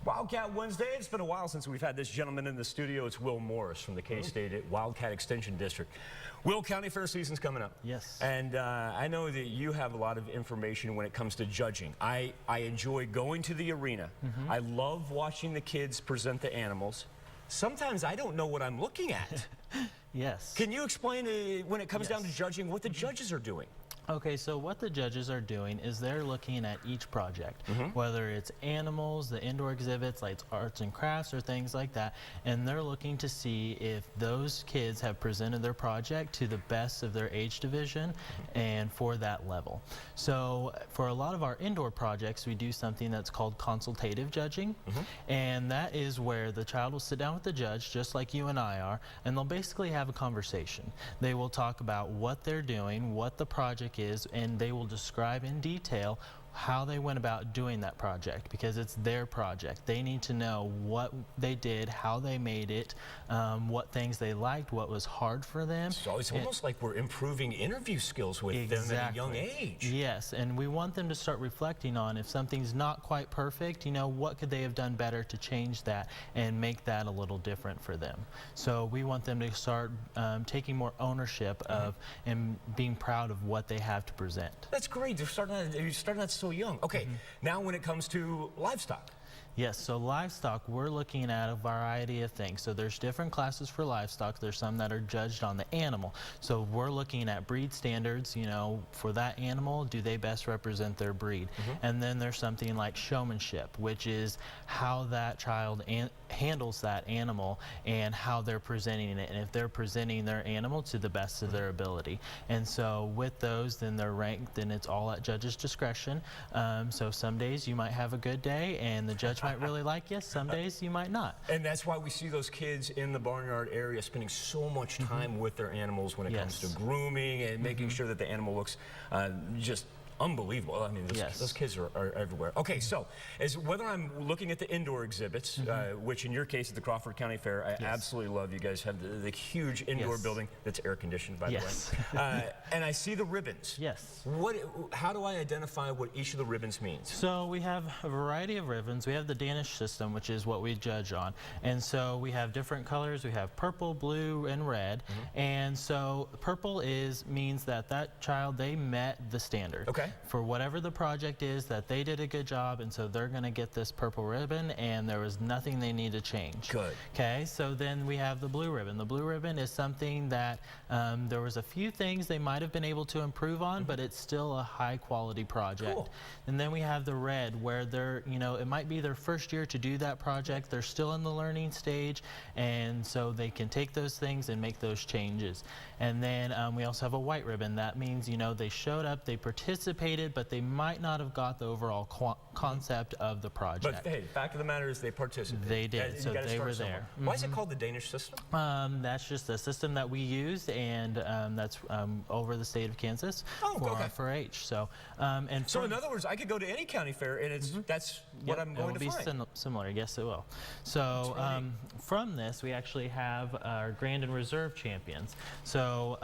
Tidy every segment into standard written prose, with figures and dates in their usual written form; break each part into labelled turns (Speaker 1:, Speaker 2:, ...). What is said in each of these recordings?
Speaker 1: Wildcat Wednesday. It's been a while since we've had this gentleman in the studio. It's Will Morris from the K-State Wildcat Extension District. Will, County Fair season's coming up.
Speaker 2: Yes.
Speaker 1: And I know that you have a lot of information when it comes to judging. I enjoy going to the arena. I love watching the kids present the animals. Sometimes I don't know what I'm looking at.
Speaker 2: Yes.
Speaker 1: Can you explain when it comes down to judging what the judges are doing?
Speaker 2: Okay, so what the judges are doing is they're looking at each project, whether it's animals, the indoor exhibits like arts and crafts or things like that, and they're looking to see if those kids have presented their project to the best of their age division and for that level. So for a lot of our indoor projects, we do something that's called consultative judging, and that is where the child will sit down with the judge, just like you and I are, and they'll basically have a conversation. They will talk about what they're doing, what the project is, and they will describe in detail how they went about doing that project, because it's their project. They need to know what they did, how they made it, what things they liked, what was hard for them.
Speaker 1: So it's almost like we're improving interview skills with them at a young age.
Speaker 2: Yes, and we want them to start reflecting on if something's not quite perfect, you know, what could they have done better to change that and make that a little different for them. So we want them to start taking more ownership of and being proud of what they have to present.
Speaker 1: That's great. You're starting that so young. Okay, now when it comes to livestock.
Speaker 2: Yes, so livestock, we're looking at a variety of things. So there's different classes for livestock. There's some that are judged on the animal. So we're looking at breed standards, you know, for that animal, do they best represent their breed? And then there's something like showmanship, which is how that child handles that animal and how they're presenting it, and if they're presenting their animal to the best of their ability. And so with those, then they're ranked, and it's all at judge's discretion. So some days you might have a good day and the judge might really like you, some days you might not.
Speaker 1: And that's why we see those kids in the barnyard area spending so much time with their animals when it comes to grooming and making sure that the animal looks just unbelievable. I mean, those kids are everywhere. Okay, so as whether I'm looking at the indoor exhibits, which in your case at the Crawford County Fair, I absolutely love. You guys have the huge indoor building that's air conditioned, by the way. And I see the ribbons.
Speaker 2: Yes.
Speaker 1: How do I identify what each of the ribbons means?
Speaker 2: So we have a variety of ribbons. We have the Danish system, which is what we judge on. And so we have different colors. We have purple, blue, and red. And so purple means that child, they met the standard.
Speaker 1: Okay.
Speaker 2: For whatever the project is, that they did a good job, and so they're going to get this purple ribbon, and there was nothing they need to change. Good. Okay, so then we have the blue ribbon. The blue ribbon is something that there was a few things they might have been able to improve on, but it's still a high quality project. Cool. And then we have the red, where they're, you know, it might be their first year to do that project. They're still in the learning stage, and so they can take those things and make those changes. And then we also have a white ribbon. That means, you know, they showed up, they participated, but they might not have got the overall concept of the project.
Speaker 1: But hey, the fact of the matter is they participated.
Speaker 2: They did, so they were there.
Speaker 1: Why is it called the Danish system?
Speaker 2: That's just a system that we used, and that's over the state of Kansas for H. So,
Speaker 1: so in other words, I could go to any county fair, and it's that's what I'm going to find.
Speaker 2: It will be similar, yes it will. So from this, we actually have our Grand and Reserve champions. So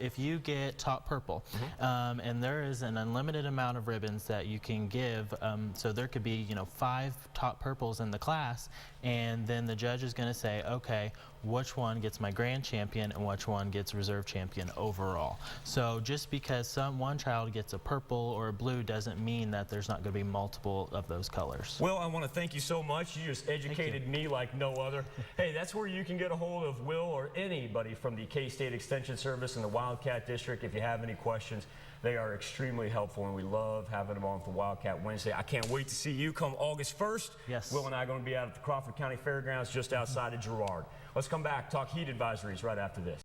Speaker 2: if you get top purple, and there is an unlimited amount of ribbons that you can give, so there could be, you know, 5 top purples in the class, and then the judge is going to say, okay, which one gets my grand champion and which one gets reserve champion overall. So just because one child gets a purple or a blue doesn't mean that there's not going to be multiple of those colors.
Speaker 1: Well, I want to thank you so much. You just educated me like no other. Hey, that's where you can get a hold of Will or anybody from the K-State Extension Service in the Wildcat District if you have any questions. They are extremely helpful, and we love having them on for Wildcat Wednesday. I can't wait to see you come August 1st.
Speaker 2: Yes.
Speaker 1: Will and I are going to be out at the Crawford County Fairgrounds just outside of Girard. Let's come back, talk heat advisories right after this.